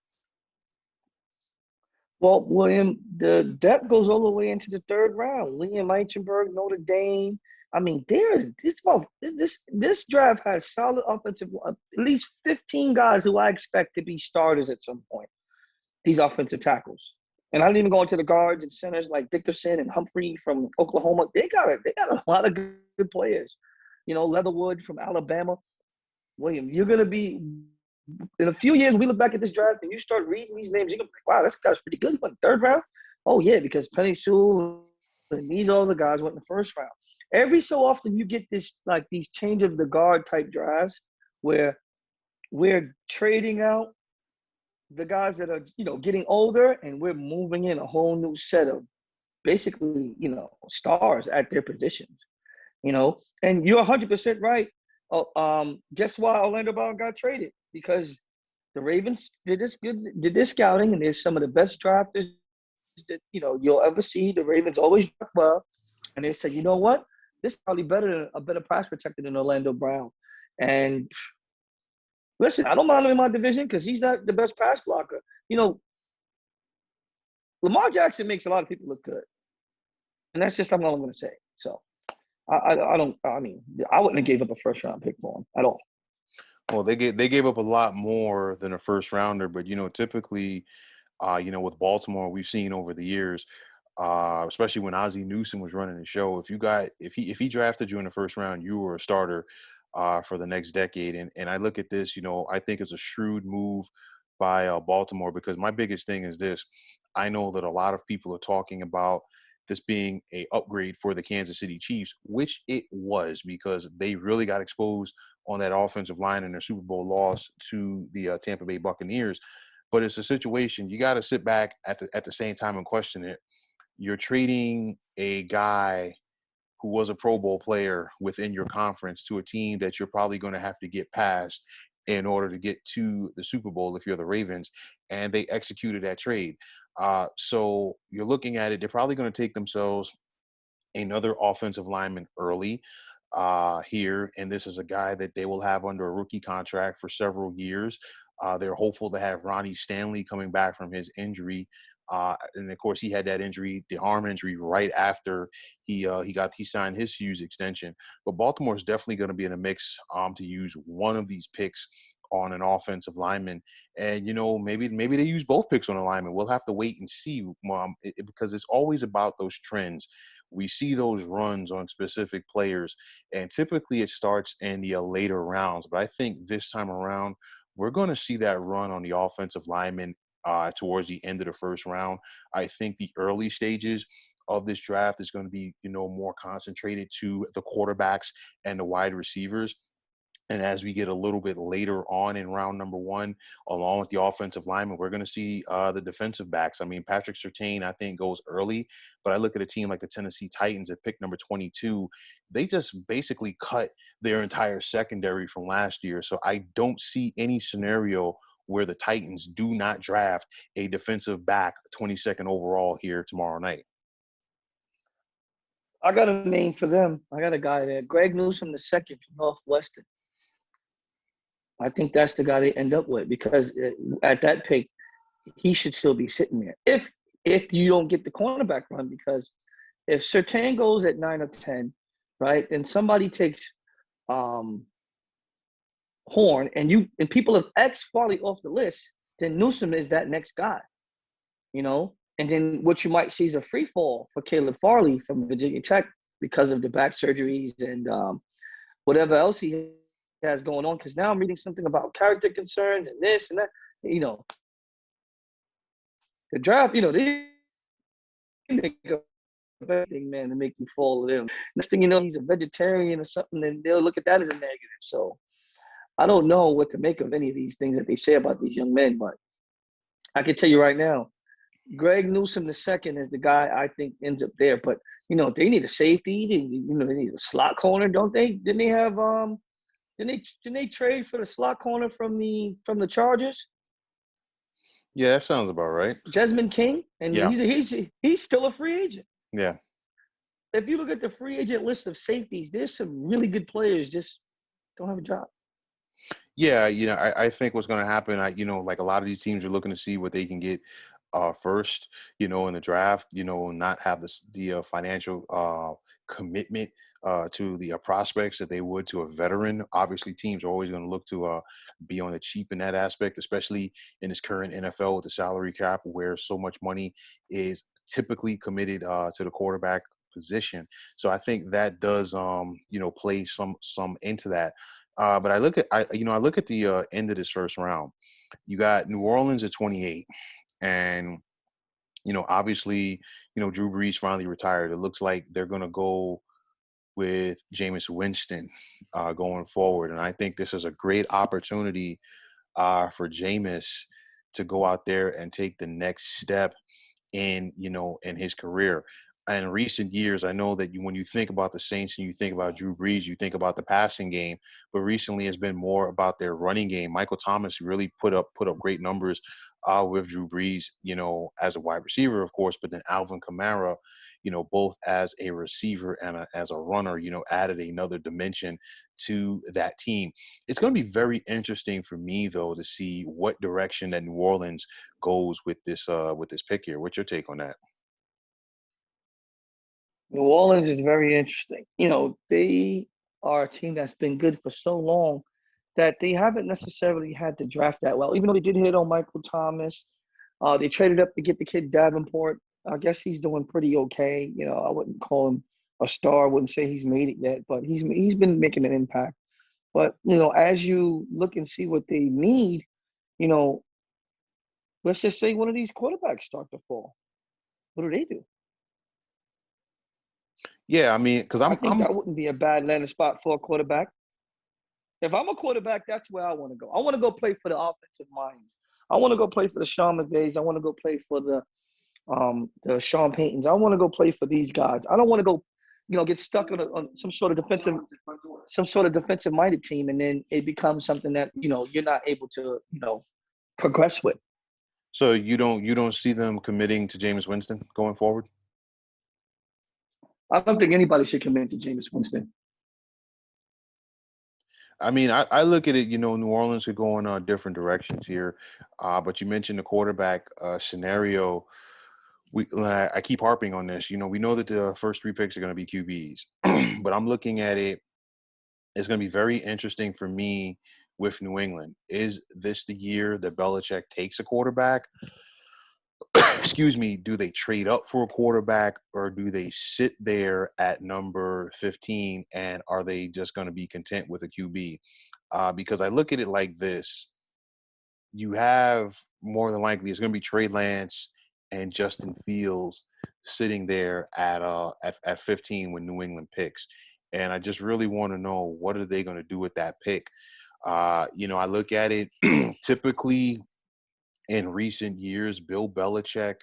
Well, William, the depth goes all the way into the third round. Liam Eichenberg, Notre Dame. I mean, this draft has solid offensive, at least 15 guys who I expect to be starters at some point. These offensive tackles, and I didn't even go into the guards and centers like Dickerson and Humphrey from Oklahoma. They got a lot of good players. Leatherwood from Alabama. William, you're gonna be. In a few years, we look back at this draft and you start reading these names, you go, wow, this guy's pretty good. He went third round. Oh, yeah, because Penei Sewell and these other guys went in the first round. Every so often you get this, like these change of the guard type drafts where we're trading out the guys that are, getting older and we're moving in a whole new set of basically, stars at their positions, and you're 100% right. Guess why Orlando Brown got traded? Because the Ravens did this scouting, and they're some of the best drafters that you'll ever see. The Ravens always draft well, and they said, you know what, this is probably a better pass protector than Orlando Brown. And listen, I don't mind him in my division because he's not the best pass blocker. Lamar Jackson makes a lot of people look good, and that's just something I'm going to say. So. I wouldn't have gave up a first round pick for him at all. Well, they gave up a lot more than a first rounder, but typically, with Baltimore, we've seen over the years, especially when Ozzie Newsome was running the show, if he drafted you in the first round, you were a starter for the next decade. And I look at this, I think it's a shrewd move by Baltimore, because my biggest thing is this: I know that a lot of people are talking about this being a upgrade for the Kansas City Chiefs, which it was, because they really got exposed on that offensive line in their Super Bowl loss to the Tampa Bay Buccaneers. But it's a situation you got to sit back at the same time and question it. You're trading a guy who was a Pro Bowl player within your conference to a team that you're probably going to have to get past in order to get to the Super Bowl if you're the Ravens, and they executed that trade. So you're looking at it, they're probably going to take themselves another offensive lineman early here, and this is a guy that they will have under a rookie contract for several years. They're hopeful to have Ronnie Stanley coming back from his injury. And of course, he had that injury, the arm injury, right after he signed his Hughes extension. But Baltimore is definitely going to be in a mix to use one of these picks on an offensive lineman. And maybe they use both picks on a lineman. We'll have to wait and see, because it's always about those trends. We see those runs on specific players, and typically it starts in the later rounds. But I think this time around, we're going to see that run on the offensive lineman towards the end of the first round. I think the early stages of this draft is going to be, more concentrated to the quarterbacks and the wide receivers. And as we get a little bit later on in round number 1, along with the offensive lineman, we're going to see the defensive backs. I mean, Patrick Surtain, I think, goes early, but I look at a team like the Tennessee Titans at pick number 22. They just basically cut their entire secondary from last year. So I don't see any scenario where the Titans do not draft a defensive back 22nd overall here tomorrow night. I got a name for them. I got a guy there, Greg Newsome II from Northwestern. I think that's the guy they end up with, because at that pick, he should still be sitting there. If you don't get the cornerback run, because if Surtain goes at 9 or 10, right, and somebody takes Horn, and people have X Farley off the list, then Newsome is that next guy, And then what you might see is a free fall for Caleb Farley from Virginia Tech, because of the back surgeries and whatever else he has going on. Because now I'm reading something about character concerns and this and that. You know, the draft. You know, they make up everything, man, to make you fall in. Next thing you know, he's a vegetarian or something, and they'll look at that as a negative. So I don't know what to make of any of these things that they say about these young men, but I can tell you right now, Greg Newsome the second is the guy I think ends up there. But you know, they need a safety. They need a slot corner, don't they? Didn't they have didn't they trade for the slot corner from the Chargers? Yeah, that sounds about right. Desmond King, and Yeah, he's still a free agent. yeah. If you look at the free agent list of safeties, there's some really good players just don't have a job. Yeah, I think what's going to happen, like a lot of these teams are looking to see what they can get first, in the draft, not have the financial commitment to the prospects that they would to a veteran. Obviously, teams are always going to look to be on the cheap in that aspect, especially in this current NFL with the salary cap, where so much money is typically committed to the quarterback position. So I think that does, play some into that. But I look at the end of this first round. You got New Orleans at 28, and obviously, Drew Brees finally retired. It looks like they're gonna go with Jameis Winston going forward, and I think this is a great opportunity for Jameis to go out there and take the next step in his career. In recent years, I know that when you think about the Saints and you think about Drew Brees, you think about the passing game, but recently it's been more about their running game. Michael Thomas really put up great numbers with Drew Brees, as a wide receiver, of course, but then Alvin Kamara, both as a receiver and as a runner, added another dimension to that team. It's going to be very interesting for me, though, to see what direction that New Orleans goes with this pick here. What's your take on that? New Orleans is very interesting. You know, they are a team that's been good for so long that they haven't necessarily had to draft that well. Even though they did hit on Michael Thomas, they traded up to get the kid Davenport. I guess he's doing pretty okay. You know, I wouldn't call him a star. I wouldn't say he's made it yet, but he's been making an impact. But you know, as you look and see what they need, you know, let's just say one of these quarterbacks start to fall. What do they do? Yeah, I mean, because I I'm think I'm that wouldn't be a bad landing spot for a quarterback. If I'm a quarterback, that's where I want to go. I want to go play for the offensive minds. I want to go play for the Sean McVays. I want to go play for the Sean Paytons. I want to go play for these guys. I don't want to go, get stuck on some sort of defensive minded team, and then it becomes something that you're not able to progress with. so you don't see them committing to Jameis Winston going forward? I don't think anybody should commit to Jameis Winston. I mean, I look at it, New Orleans could go in different directions here. But you mentioned the quarterback scenario. I keep harping on this. We know that the first three picks are going to be QBs, but I'm looking at it. It's going to be very interesting for me with New England. Is this the year that Belichick takes a quarterback? Excuse me, do they trade up for a quarterback or do they sit there at number 15 and are they just going to be content with a QB? Because I look at it like this: you have more than likely it's going to be Trey Lance and Justin Fields sitting there at 15 when New England picks. And I just really want to know, what are they going to do with that pick? I look at it typically in recent years, Bill Belichick,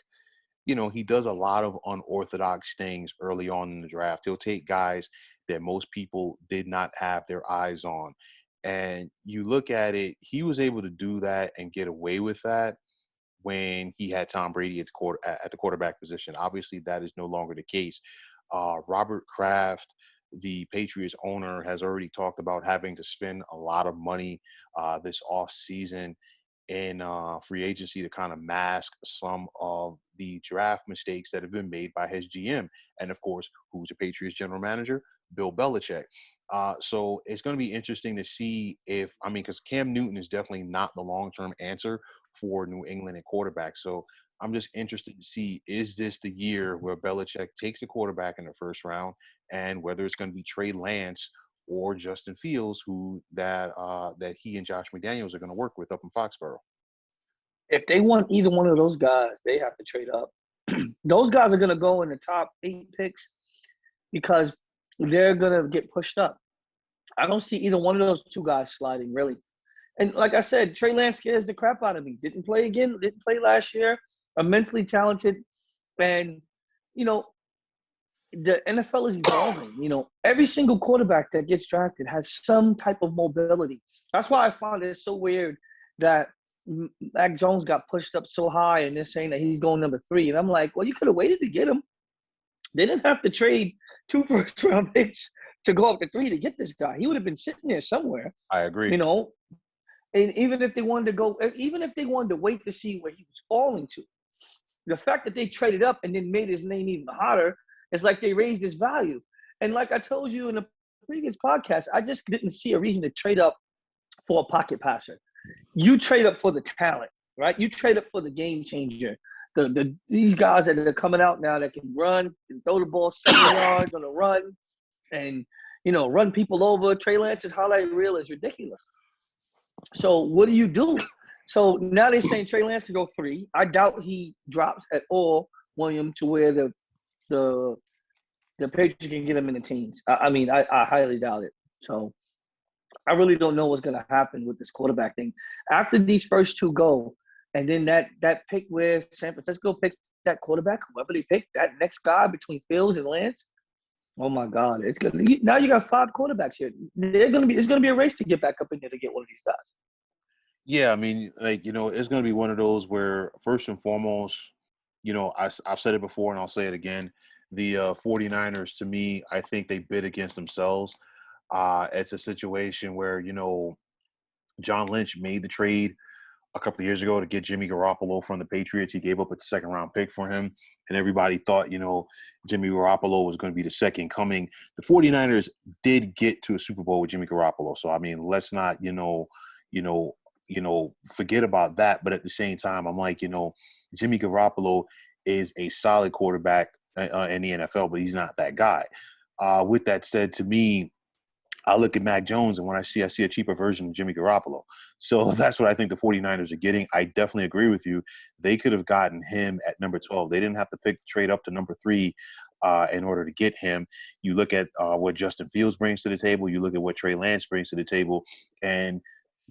he does a lot of unorthodox things early on in the draft. He'll take guys that most people did not have their eyes on. And you look at it, he was able to do that and get away with that when he had Tom Brady at the quarterback position. Obviously, that is no longer the case. Robert Kraft, the Patriots owner, has already talked about having to spend a lot of money this off season in free agency to kind of mask some of the draft mistakes that have been made by his GM. And of course, who's the Patriots general manager? Bill Belichick. So it's going to be interesting to see because Cam Newton is definitely not the long-term answer for New England at quarterback. So I'm just interested to see, is this the year where Belichick takes the quarterback in the first round, and whether it's going to be Trey Lance or Justin Fields, who that he and Josh McDaniels are going to work with up in Foxborough. If they want either one of those guys, they have to trade up. Those guys are going to go in the top 8 picks because they're going to get pushed up. I don't see either one of those two guys sliding, really. And like I said, Trey Lance scares the crap out of me. Didn't play again, didn't play last year. Immensely talented. And, you know, the NFL is evolving. You know, every single quarterback that gets drafted has some type of mobility. That's why I find it so weird that Mac Jones got pushed up so high and they're saying that he's going number 3. And I'm like, well, you could have waited to get him. They didn't have to trade 2 first-round picks to go up to 3 to get this guy. He would have been sitting there somewhere. I agree. You know, and even if they wanted to wait to see where he was falling to, the fact that they traded up and then made his name even hotter, it's like they raised his value. And like I told you in a previous podcast, I just didn't see a reason to trade up for a pocket passer. You trade up for the talent, right? You trade up for the game changer. These guys that are coming out now that can run and throw the ball 7 yards on a run and, you know, run people over. Trey Lance's highlight reel is ridiculous. So what do? So now they're saying Trey Lance can go 3. I doubt he drops at all, William, to where the Patriots can get him in the teens. I highly doubt it. So I really don't know what's going to happen with this quarterback thing. After these first 2 go, and then that pick where San Francisco picks that quarterback, whoever they pick, that next guy between Fields and Lance, oh my God, it's gonna. Now you got 5 quarterbacks here. It's gonna be a race to get back up in there to get one of these guys. Yeah, I mean, like, you know, it's going to be one of those where, first and foremost, you know, I've said it before and I'll say it again. The 49ers, to me, I think they bid against themselves. It's a situation where, you know, John Lynch made the trade a couple of years ago to get Jimmy Garoppolo from the Patriots. He gave up a second-round pick for him, and everybody thought, you know, Jimmy Garoppolo was going to be the second coming. The 49ers did get to a Super Bowl with Jimmy Garoppolo. So, I mean, let's not, forget about that. But at the same time, I'm like, you know, Jimmy Garoppolo is a solid quarterback in the NFL, but he's not that guy. With that said, to me, I look at Mac Jones, and when I see a cheaper version of Jimmy Garoppolo. So that's what I think the 49ers are getting. I definitely agree with you. They could have gotten him at number 12. They didn't have to trade up to number 3 in order to get him. You look at what Justin Fields brings to the table. You look at what Trey Lance brings to the table. And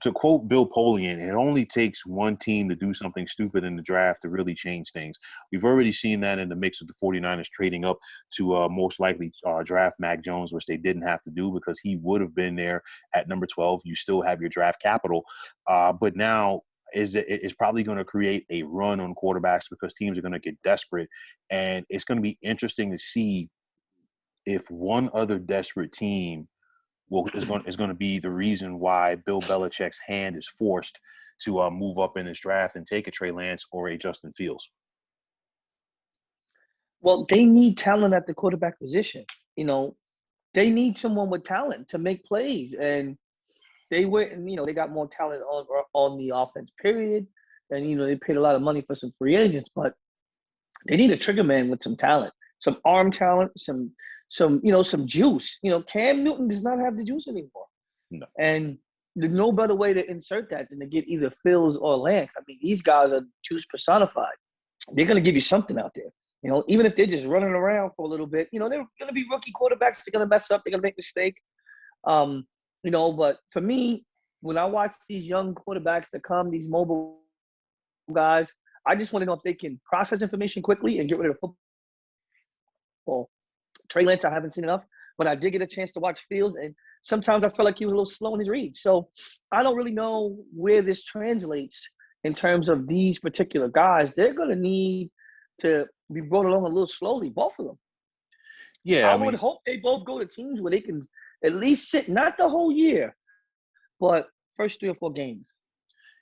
to quote Bill Polian, it only takes one team to do something stupid in the draft to really change things. We've already seen that in the mix of the 49ers trading up to most likely draft Mac Jones, which they didn't have to do because he would have been there at number 12. You still have your draft capital. But now it's probably going to create a run on quarterbacks because teams are going to get desperate. And it's going to be interesting to see if one other desperate team is going to be the reason why Bill Belichick's hand is forced to move up in this draft and take a Trey Lance or a Justin Fields. Well, they need talent at the quarterback position. You know, they need someone with talent to make plays, and they went and, you know, they got more talent on the offense, period. And, you know, they paid a lot of money for some free agents, but they need a trigger man with some talent, some arm talent, some juice. You know, Cam Newton does not have the juice anymore. No. And there's no better way to insert that than to get either Fields or Lance. I mean, these guys are juice personified. They're going to give you something out there. You know, even if they're just running around for a little bit, you know, they're going to be rookie quarterbacks. They're going to mess up. They're going to make mistakes. You know, but for me, when I watch these young quarterbacks that come, these mobile guys, I just want to know if they can process information quickly and get rid of football. Trey Lance, I haven't seen enough, but I did get a chance to watch Fields, and sometimes I felt like he was a little slow in his reads. So I don't really know where this translates in terms of these particular guys. They're going to need to be brought along a little slowly, both of them. Yeah, I would hope they both go to teams where they can at least sit, not the whole year, but first 3 or 4 games.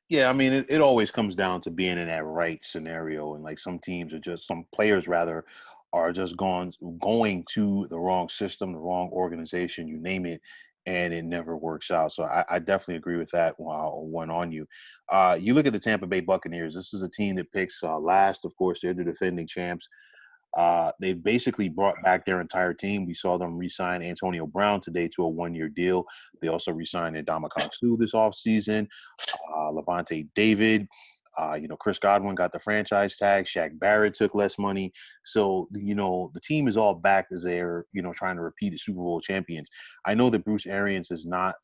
Yeah, I mean, it always comes down to being in that right scenario. And like some players rather are just going to the wrong system, the wrong organization, you name it. and it never works out. So I definitely agree with that one on you. You look at the Tampa Bay Buccaneers. This is a team that picks last. Of course, they're the defending champs. They basically brought back their entire team. We saw them re-sign Antonio Brown today to a one-year deal. They also re-signed Ndamukong Suh this offseason. Levante David. Chris Godwin got the franchise tag. Shaq Barrett took less money. So, the team is all back as they're, trying to repeat as Super Bowl champions. I know that Bruce Arians has not,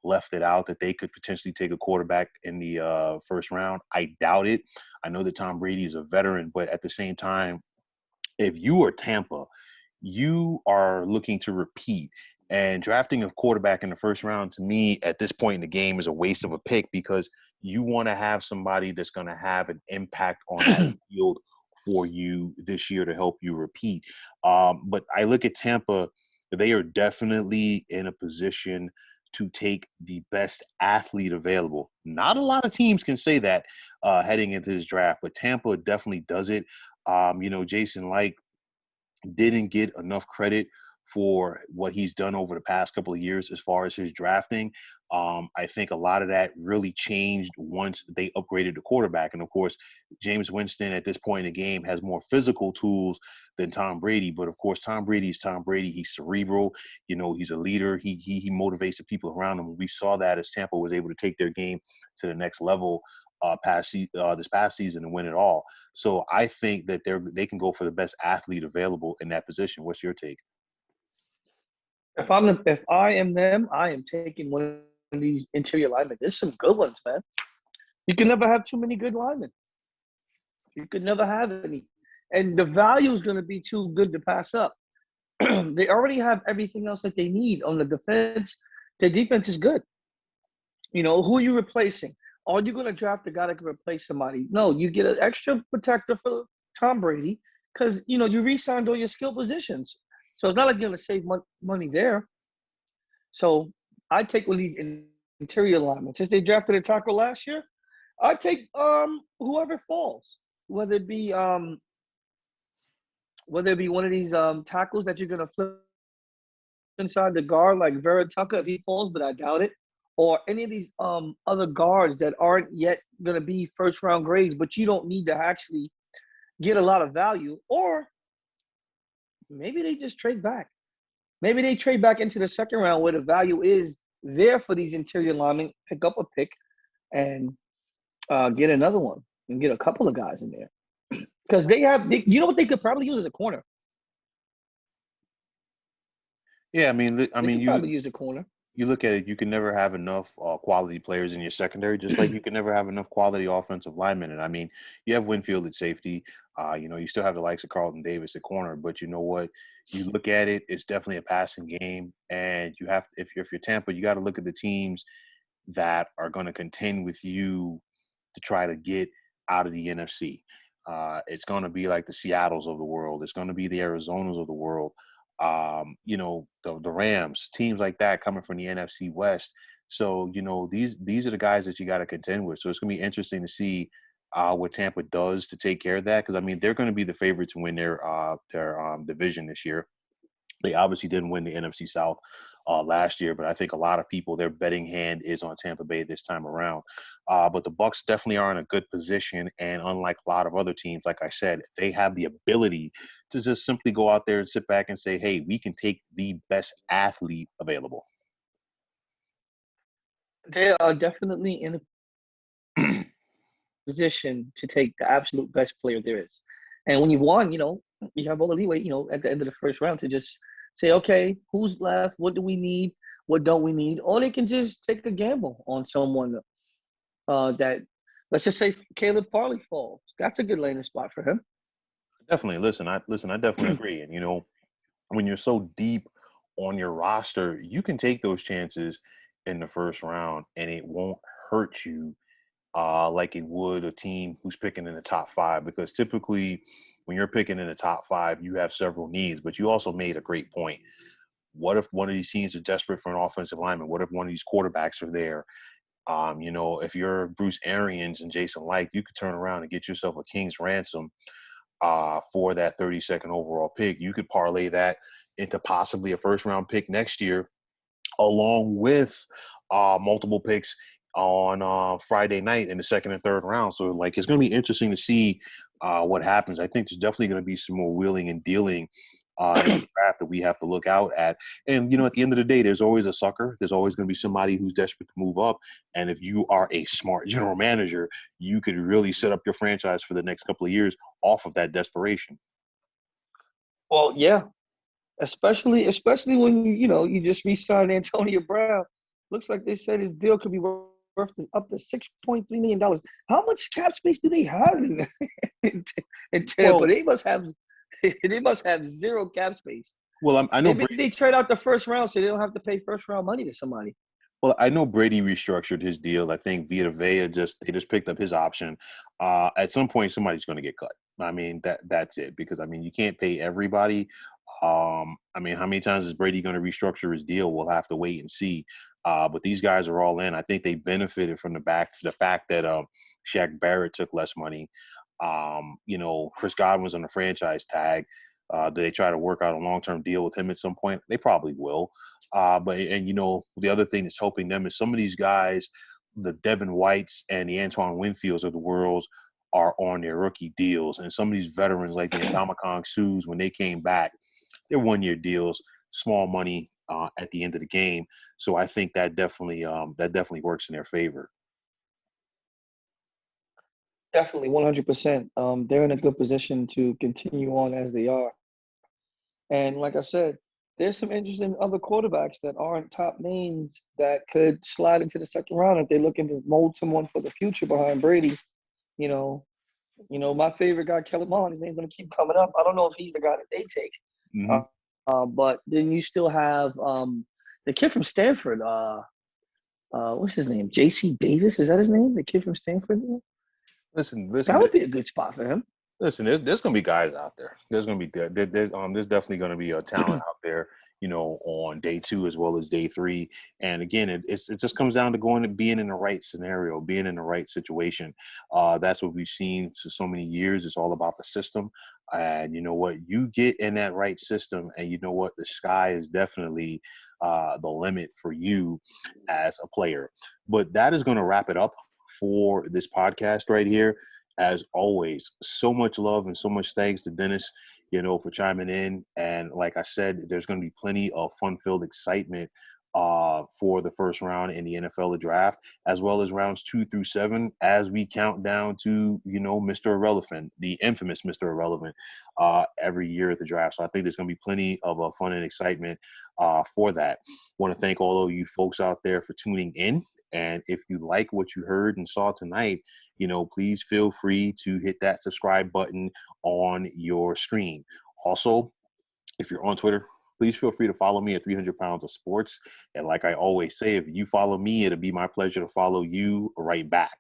left it out that they could potentially take a quarterback in the first round. I doubt it. I know that Tom Brady is a veteran, but at the same time, if you are Tampa, you are looking to repeat. And drafting a quarterback in the first round, to me, at this point in the game, is a waste of a pick because you want to have somebody that's going to have an impact on that field for you this year to help you repeat. But I look at Tampa, they are definitely in a position to take the best athlete available. Not a lot of teams can say that heading into this draft, but Tampa definitely does it. Jason Licht didn't get enough credit for what he's done over the past couple of years as far as his drafting. I think a lot of that really changed once they upgraded the quarterback. And of course, James Winston at this point in the game has more physical tools than Tom Brady. But of course, Tom Brady is Tom Brady. He's cerebral. He's a leader. He motivates the people around him. We saw that as Tampa was able to take their game to the next level this past season and win it all. So I think that they can go for the best athlete available in that position. What's your take? If I am them, I am taking one of these interior linemen. There's some good ones, man. You can never have too many good linemen. You could never have any. And the value is going to be too good to pass up. They already have everything else that they need on the defense. Their defense is good. Who are you replacing? Are you going to draft a guy that can replace somebody? No, you get an extra protector for Tom Brady because, you re-signed all your skill positions. So it's not like you're going to save money there. So I take one of these interior linemen. Since they drafted a tackle last year, I take whoever falls, whether it be one of these tackles that you're going to flip inside the guard like Vera Tucker if he falls, but I doubt it. Or any of these other guards that aren't yet going to be first-round grades, but you don't need to actually get a lot of value. Or maybe they just trade back. Maybe they trade back into the second round where the value is there for these interior linemen, pick up a pick, and get another one and get a couple of guys in there. Because what they could probably use as a corner. Yeah, I mean, you probably use a corner. You look at it, you can never have enough quality players in your secondary, just like you can never have enough quality offensive linemen. And I mean, you have Winfield at safety. You still have the likes of Carlton Davis at corner, but you know what? You look at it, it's definitely a passing game. And you have, if you're Tampa, you got to look at the teams that are going to contend with you to try to get out of the NFC. It's going to be like the Seattles of the world. It's going to be the Arizonas of the world. The Rams, teams like that coming from the NFC West. So, these are the guys that you got to contend with. So it's going to be interesting to see what Tampa does to take care of that. Because, I mean, they're going to be the favorite to win their division this year. They obviously didn't win the NFC South last year, but I think a lot of people, their betting hand is on Tampa Bay this time around. But the Bucs definitely are in a good position, and unlike a lot of other teams, like I said, they have the ability to just simply go out there and sit back and say, "Hey, we can take the best athlete available." They are definitely in a position to take the absolute best player there is. And when you've won, you have all the leeway, at the end of the first round to just say, okay, who's left? What do we need? What don't we need? Or they can just take a gamble on someone that, let's just say Caleb Farley falls. That's a good landing spot for him. Definitely. I definitely agree. And, when you're so deep on your roster, you can take those chances in the first round and it won't hurt you like it would a team who's picking in the top five, because typically when you're picking in the top five, you have several needs. But you also made a great point. What if one of these teams are desperate for an offensive lineman? What if one of these quarterbacks are there? If you're Bruce Arians and Jason Licht, you could turn around and get yourself a king's ransom for that 32nd overall pick. You could parlay that into possibly a first round pick next year along with multiple picks on Friday night in the second and third round. So, like, it's going to be interesting to see what happens. I think there's definitely going to be some more wheeling and dealing in the draft that we have to look out at. And, at the end of the day, there's always a sucker. There's always going to be somebody who's desperate to move up. And if you are a smart general manager, you could really set up your franchise for the next couple of years off of that desperation. Well, yeah, especially when you just re-signed Antonio Brown. Looks like they said his deal could be worth up to $6.3 million. How much cap space do they have in Tampa? Well, They must have zero cap space. well, I know. Maybe they trade out the first round so they don't have to pay first round money to somebody. Well, I know Brady restructured his deal. I think Vita Vea just picked up his option. At some point, somebody's going to get cut. I mean that's it, because I mean you can't pay everybody. I mean, how many times is Brady going to restructure his deal? We'll have to wait and see. But these guys are all in. I think they benefited from the fact that Shaq Barrett took less money. Chris Godwin's on the franchise tag. Do they try to work out a long-term deal with him at some point? They probably will. The other thing that's helping them is some of these guys, the Devin Whites and the Antoine Winfields of the world, are on their rookie deals. And some of these veterans like the Ndamukong Suhs, when they came back, they're one-year deals, small money at the end of the game. So I think that definitely works in their favor. Definitely, 100%. They're in a good position to continue on as they are. And like I said, there's some interesting other quarterbacks that aren't top names that could slide into the second round if they're looking to mold someone for the future behind Brady. You know, my favorite guy, Kellen Mond, his name's going to keep coming up. I don't know if he's the guy that they take. Mm-hmm. But then you still have the kid from Stanford. What's his name? J.C. Davis? Is that his name? The kid from Stanford? Listen. That would be a good spot for him. Listen, there's going to be guys out there. There's going to be there's definitely going to be a talent out there, on day 2 as well as day 3. And again, it just comes down to being in the right scenario, being in the right situation. That's what we've seen for so many years. It's all about the system. And you know what? You get in that right system, and you know what? The sky is definitely the limit for you as a player. But that is going to wrap it up for this podcast right here. As always, so much love and so much thanks to Dennis, for chiming in. And like I said, there's going to be plenty of fun-filled excitement for the first round in the NFL draft, as well as rounds 2 through 7, as we count down to, Mr. Irrelevant, the infamous Mr. Irrelevant, every year at the draft. So I think there's going to be plenty of fun and excitement for that. Want to thank all of you folks out there for tuning in. And if you like what you heard and saw tonight, please feel free to hit that subscribe button on your screen. Also, if you're on Twitter, please feel free to follow me at 300 Pounds of Sports. And like I always say, if you follow me, it'll be my pleasure to follow you right back.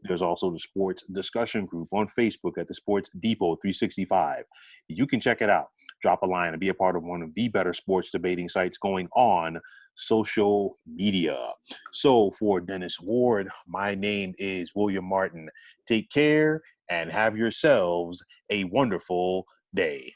There's also the Sports Discussion Group on Facebook at the Sports Depot 365. You can check it out. Drop a line and be a part of one of the better sports debating sites going on social media. So for Dennis Ward, my name is William Martin. Take care and have yourselves a wonderful day.